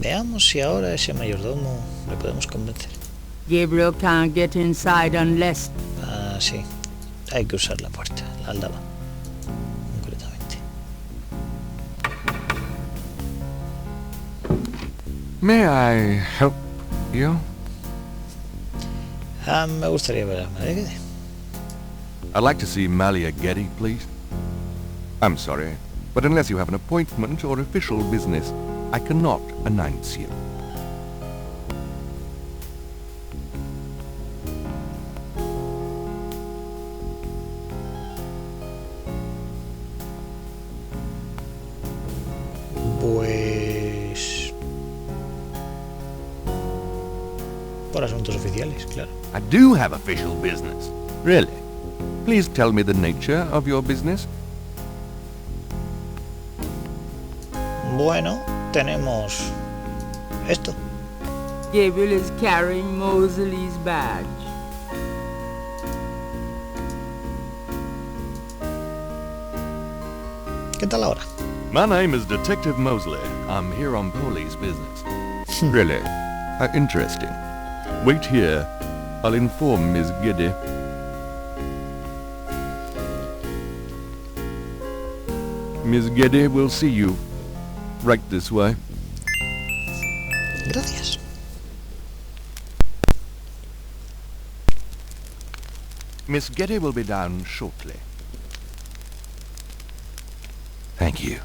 Veamos si ahora ese mayordomo le podemos convencer. Gabriel can't get inside unless... Ah, sí. Hay que usar la puerta, la aldaba. Concretamente. May I help you? Me gustaría ver a Malia Gedde. I'd like to see Malia Gedde, please. I'm sorry, but unless you have an appointment or official business, I cannot announce you. Pues... por asuntos oficiales, claro. I do have official business. Really? Please tell me the nature of your business. Bueno, tenemos esto. Gabriel is carrying Mosley's badge. ¿Qué tal ahora? My name is Detective Mosley. I'm here on police business. Really? How interesting. Wait here. I'll inform Miss Gedde. Miss Gedde will see you. Right this way. Gracias. Miss Gedde will be down shortly. Thank you.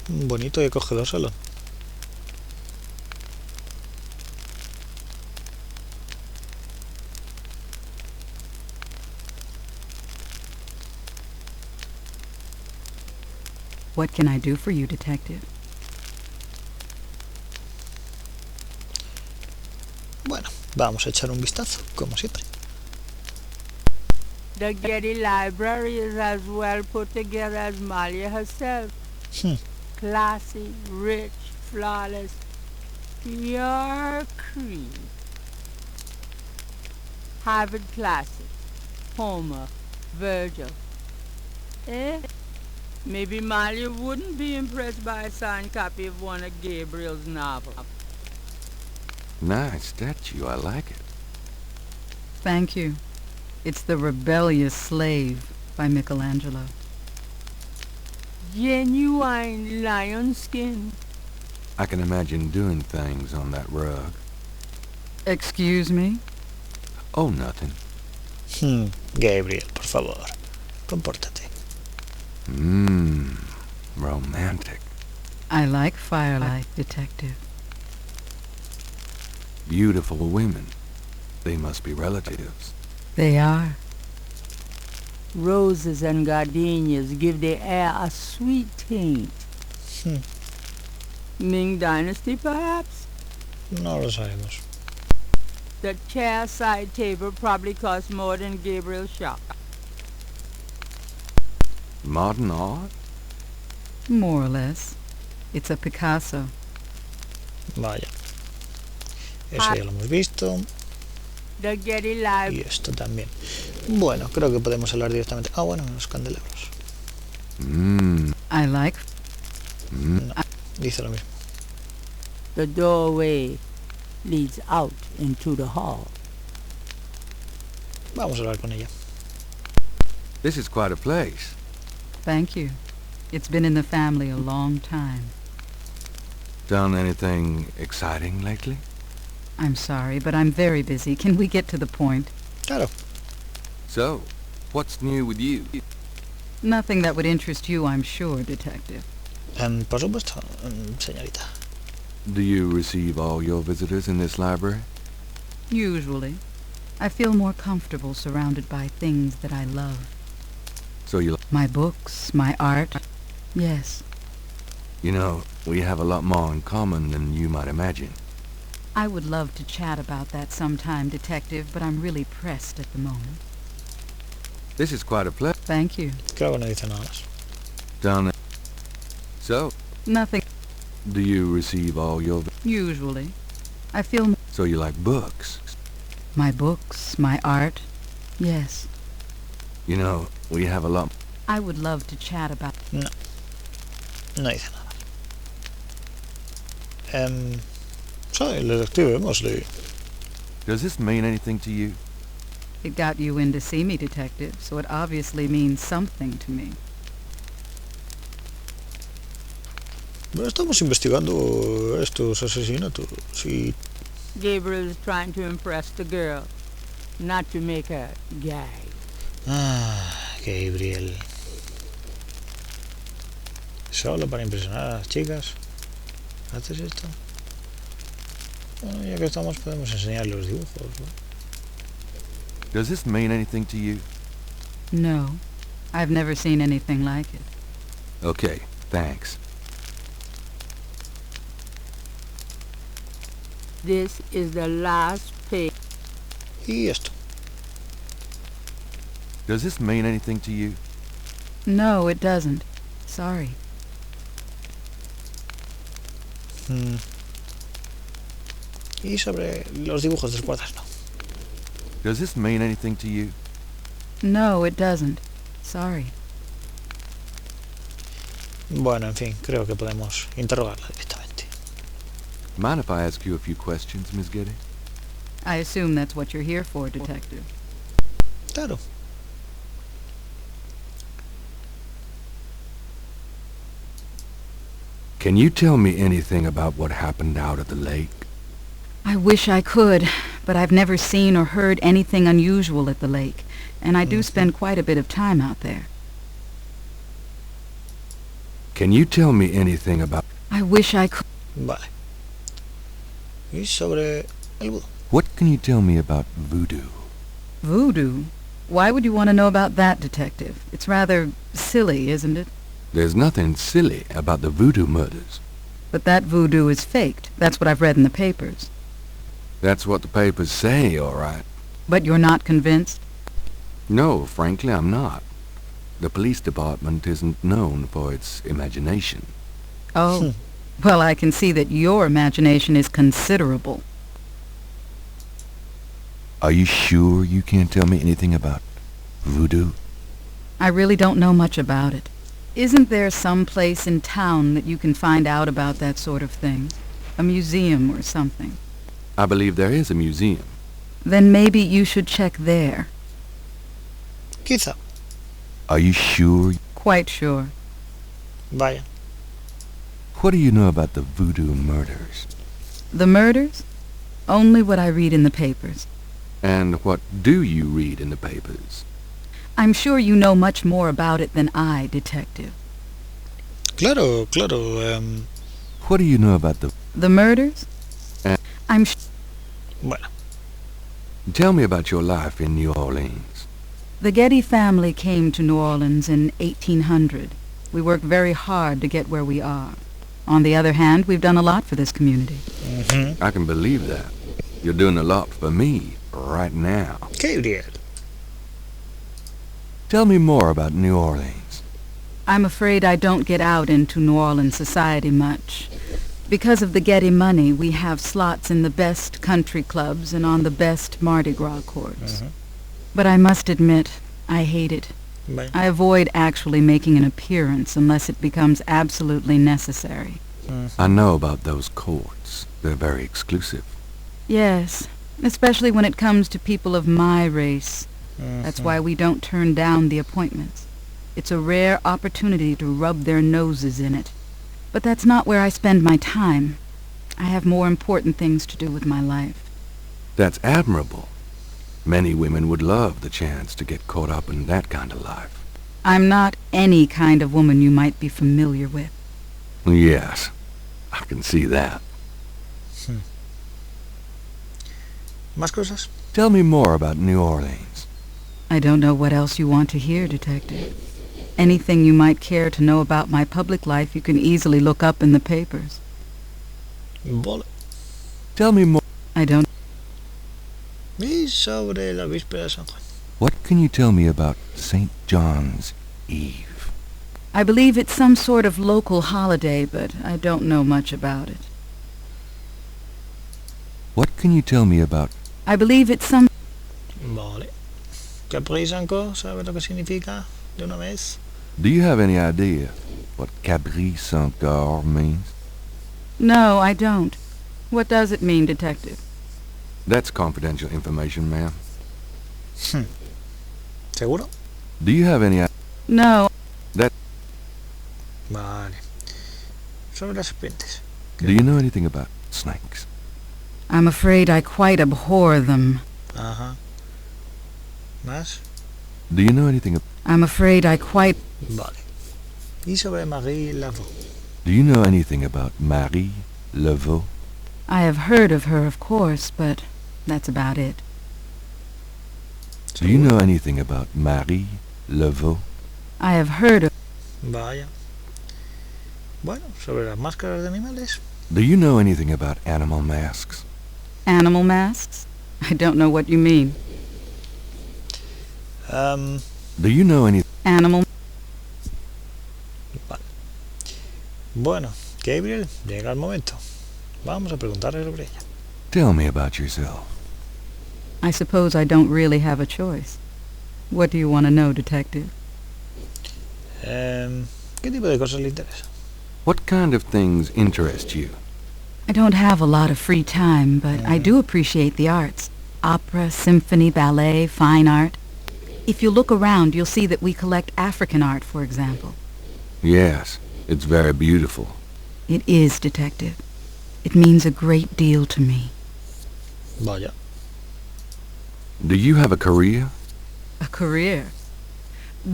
Bonito y acogedor salón. What can I do for you, Detective? Bueno, vamos a echar un vistazo, como siempre. The Gedde library is as well put together as Malia herself. Classy, rich, flawless, pure cream. Harvard classics, Homer, Virgil. Maybe Malia wouldn't be impressed by a signed copy of one of Gabriel's novels. Nice statue. I like it. Thank you. It's The Rebellious Slave by Michelangelo. Genuine lion skin. I can imagine doing things on that rug. Excuse me? Oh, nothing. Gabriel, por favor, compórtate. Romantic. I like firelight, Detective. Beautiful women. They must be relatives. They are. Roses and gardenias give the air a sweet taint. Ming Dynasty, perhaps? No lo sabemos. The chair side table probably cost more than Gabriel's shop. Modern art? More or less. It's a Picasso. Vaya. Eso ya lo hemos visto. The Gedde Y Library. esto también. Bueno, creo que podemos hablar directamente. Ah, bueno, los candelabros. I like... No, dice lo mismo. The doorway leads out into the hall. Vamos a hablar con ella. This is quite a place. Thank you. It's been in the family a long time. Done anything exciting lately? I'm sorry, but I'm very busy. Can we get to the point? Claro. So, what's new with you? Nothing that would interest you, I'm sure, Detective. Por supuesto, señorita. Do you receive all your visitors in this library? Usually. I feel more comfortable surrounded by things that I love. So you... My books, my art. Yes. You know, we have a lot more in common than you might imagine. I would love to chat about that sometime, Detective, but I'm really pressed at the moment. This is quite a place. Thank you. Creo que no dice nada más. Done. So, Nothing. do you receive all your... Usually. I feel... So you like books? My books, my art. Yes. You know, we have a lot... I would love to chat about... No. No dice nada. Soy el detective Mosley. Does this mean anything to you? It got you in to see me, Detective, so it obviously means something to me. Bueno, estamos investigando estos asesinatos y... Gabriel is trying to impress the girl, not to make her gag. Gabriel. Solo para impresionar a las chicas. ¿Haces esto? Bueno, ya que estamos podemos enseñar los dibujos, ¿no? Does this mean anything to you? No, I've never seen anything like it. Okay, thanks. This is the last page. Y esto. Does this mean anything to you? No, it doesn't. Sorry. Y sobre los dibujos del cuaderno. Does this mean anything to you? No, it doesn't. Sorry. Bueno, en fin, creo que podemos interrogarla directamente. Mind if I ask you a few questions, Miss Gedde? I assume that's what you're here for, Detective. Claro. Can you tell me anything about what happened out at the lake? I wish I could, but I've never seen or heard anything unusual at the lake, and I do spend quite a bit of time out there. Can you tell me anything about... I wish I could. Vale. Y sobre el vudú. What can you tell me about voodoo? Voodoo? Why would you want to know about that, Detective? It's rather silly, isn't it? There's nothing silly about the voodoo murders. But that voodoo is faked. That's what I've read in the papers. That's what the papers say, all right. But you're not convinced? No, frankly, I'm not. The police department isn't known for its imagination. Oh. Well, I can see that your imagination is considerable. Are you sure you can't tell me anything about voodoo? I really don't know much about it. Isn't there some place in town that you can find out about that sort of thing? A museum or something? I believe there is a museum. Then maybe you should check there. Quizá. Are you sure? Quite sure. Vaya. What do you know about the voodoo murders? The murders? Only what I read in the papers. And what do you read in the papers? I'm sure you know much more about it than I, Detective. Claro, claro. What do you know about The murders? I'm Bueno. Tell me about your life in New Orleans. The Gedde family came to New Orleans in 1800. We worked very hard to get where we are. On the other hand, we've done a lot for this community. I can believe that. You're doing a lot for me right now. Gabriel. Tell me more about New Orleans. I'm afraid I don't get out into New Orleans society much. Because of the Gedde money, we have slots in the best country clubs and on the best Mardi Gras courts. But I must admit, I hate it. Vaya. I avoid actually making an appearance unless it becomes absolutely necessary. I know about those courts. They're very exclusive. Yes, especially when it comes to people of my race. That's why we don't turn down the appointments. It's a rare opportunity to rub their noses in it. But that's not where I spend my time. I have more important things to do with my life. That's admirable. Many women would love the chance to get caught up in that kind of life. I'm not any kind of woman you might be familiar with. Yes, I can see that. ¿Más cosas? Tell me more about New Orleans. I don't know what else you want to hear, Detective. Anything you might care to know about my public life you can easily look up in the papers. Vale. Tell me more. I don't... Y sobre la víspera de San Juan. What can you tell me about St. John's Eve? I believe it's some sort of local holiday, but I don't know much about it. What can you tell me about... I believe it's some... Vale. Capri-Sanco, ¿sabe lo que significa de una vez? Do you have any idea what Cabri Saint-Gar means? No, I don't. What does it mean, Detective? That's confidential information, ma'am. ¿Seguro? Do you have any... No. Vale. Sobre las serpientes. Do you know anything about snakes? I'm afraid I quite abhor them. Ajá. ¿Más? Do you know anything about... I'm afraid I quite... Vale. Y sobre Marie Laveau. Do you know anything about Marie Laveau? I have heard of her, of course, but that's about it. Do you know anything about Marie Laveau? I have heard of... Vaya. Bueno, sobre las máscaras de animales. Do you know anything about animal masks? Animal masks? I don't know what you mean. Do you know any... Animal... Vale. Bueno, Gabriel, llega el momento. Vamos a preguntarle sobre ella. Tell me about yourself. I suppose I don't really have a choice. What do you want to know, Detective? ¿Qué tipo de cosas le interesa? What kind of things interest you? I don't have a lot of free time, but I do appreciate the arts. Opera, symphony, ballet, fine art. If you look around, you'll see that we collect African art, for example. Yes, it's very beautiful. It is, Detective. It means a great deal to me. Vaya. Do you have a career? A career?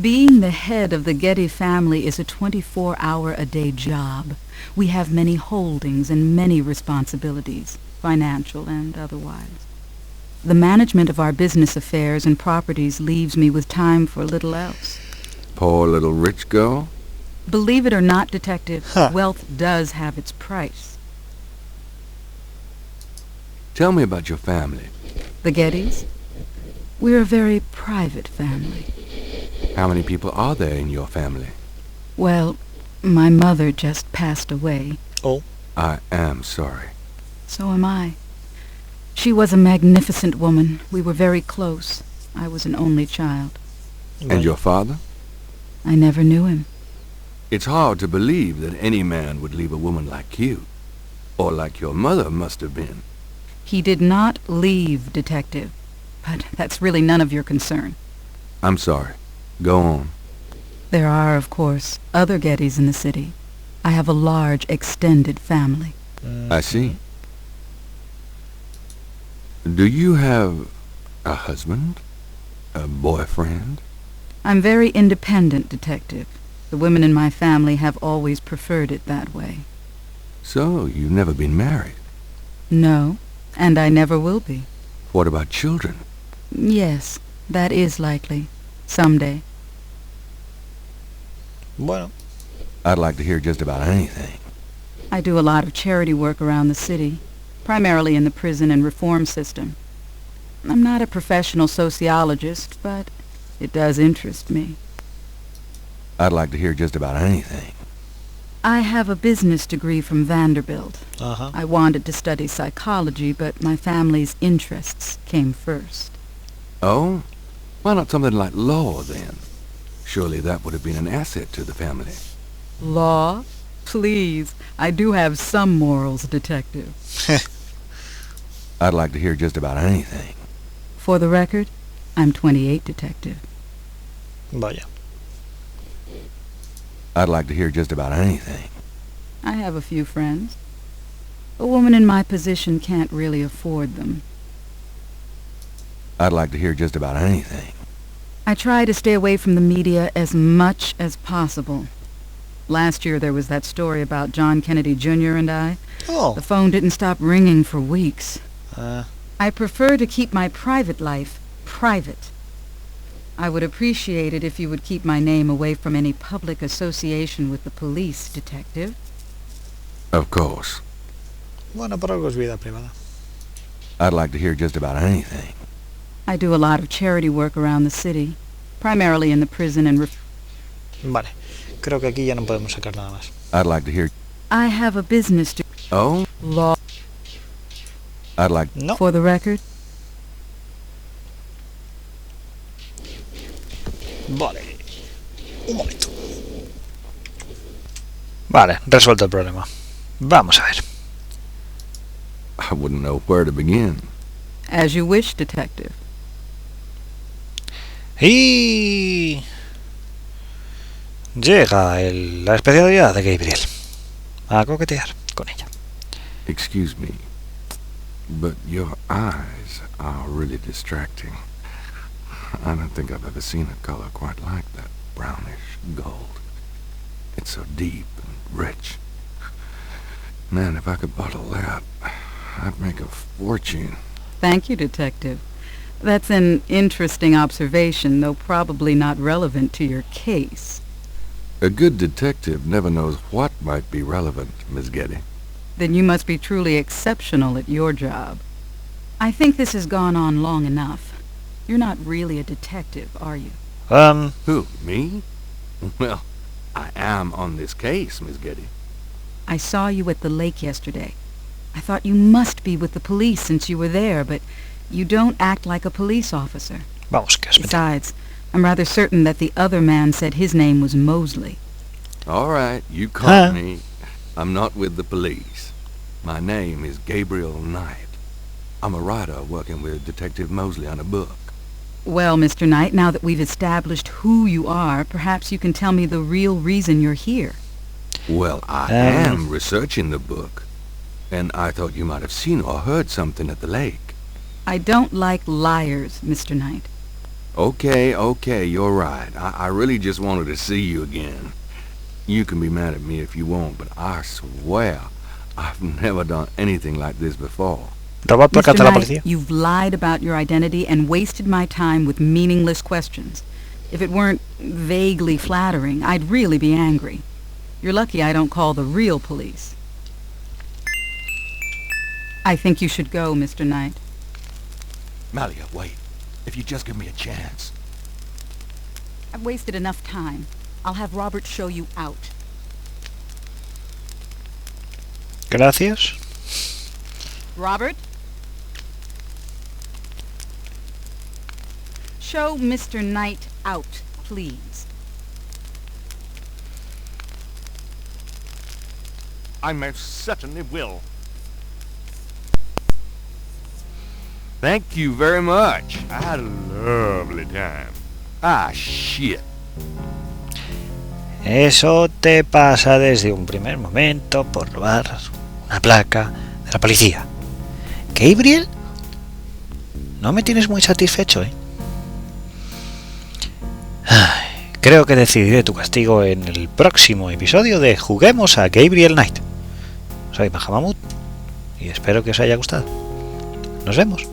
Being the head of the Gedde family is a 24-hour-a-day job. We have many holdings and many responsibilities, financial and otherwise. The management of our business affairs and properties leaves me with time for little else. Poor little rich girl? Believe it or not, Detective, Huh. wealth does have its price. Tell me about your family. The Geddys? We're a very private family. How many people are there in your family? Well, my mother just passed away. Oh. I am sorry. So am I. She was a magnificent woman. We were very close. I was an only child. And your father? I never knew him. It's hard to believe that any man would leave a woman like you. Or like your mother must have been. He did not leave, Detective. But that's really none of your concern. I'm sorry. Go on. There are, of course, other Geddys in the city. I have a large, extended family. I see. Do you have a husband? A boyfriend? I'm very independent, Detective. The women in my family have always preferred it that way. So, you've never been married. No, and I never will be. What about children? Yes, that is likely. Someday. Bueno. I'd like to hear just about anything. I do a lot of charity work around the city, primarily in the prison and reform system. I'm not a professional sociologist, but it does interest me. I'd like to hear just about anything. I have a business degree from Vanderbilt. Ajá. I wanted to study psychology, but my family's interests came first. Oh? Why not something like law, then? Surely that would have been an asset to the family. Law? Please, I do have some morals, Detective. I'd like to hear just about anything. For the record, I'm 28, Detective. Vaya. I'd like to hear just about anything. I have a few friends. A woman in my position can't really afford them. I'd like to hear just about anything. I try to stay away from the media as much as possible. Last year there was that story about John Kennedy Jr. and I. Oh. The phone didn't stop ringing for weeks. Ah, I prefer to keep my private life private. I would appreciate it if you would keep my name away from any public association with the police, Detective. Of course. bueno, por algo es vida privada. I'd like to hear just about anything. I do a lot of charity work around the city, primarily in the prison and Vale. Creo que aquí ya no podemos sacar nada más. I'd like to hear... I have a business to Oh? law. I'd like... No. For the record, Vale. Un momento. Vale, resuelto el problema. Vamos a ver. I wouldn't know where to begin. As you wish, detective. Y llega la especialidad de Gabriel, a coquetear con ella. Excuse me, but your eyes are really distracting. I don't think I've ever seen a color quite like that. Brownish gold. It's so deep and rich. Man, if I could bottle that, I'd make a fortune. Thank you, detective. That's an interesting observation, though probably not relevant to your case. A good detective never knows what might be relevant, Miss Gedde. Then you must be truly exceptional at your job. I think this has gone on long enough. You're not really a detective, are you? Who, me? Well, I am on this case, Miss Gedde. I saw you at the lake yesterday. I thought you must be with the police since you were there, but you don't act like a police officer. Vamos, que has metido. Besides, I'm rather certain that the other man said his name was Mosley. All right, you caught me. I'm not with the police. My name is Gabriel Knight. I'm a writer working with Detective Mosley on a book. Well, Mr. Knight, now that we've established who you are, perhaps you can tell me the real reason you're here. Well, I am researching the book, and I thought you might have seen or heard something at the lake. I don't like liars, Mr. Knight. Okay, you're right. I really just wanted to see you again. You can be mad at me if you want, but I swear I've never done anything like this before. Robar placas a la Mr. policía. Knight, you've lied about your identity and wasted my time with meaningless questions. If it weren't vaguely flattering, I'd really be angry. You're lucky I don't call the real police. I think you should go, Mr. Knight. Malia, wait. If you just give me a chance. I've wasted enough time. I'll have Robert show you out. Gracias. Robert? Show Mr. Knight out, please. I most certainly will. Thank you very much. I had a lovely time. Ah, shit. Eso te pasa desde un primer momento por robar una placa de la policía. Gabriel, no me tienes muy satisfecho, ¿eh? Ay, creo que decidiré tu castigo en el próximo episodio de Juguemos a Gabriel Knight. Soy Mahamud y espero que os haya gustado. Nos vemos.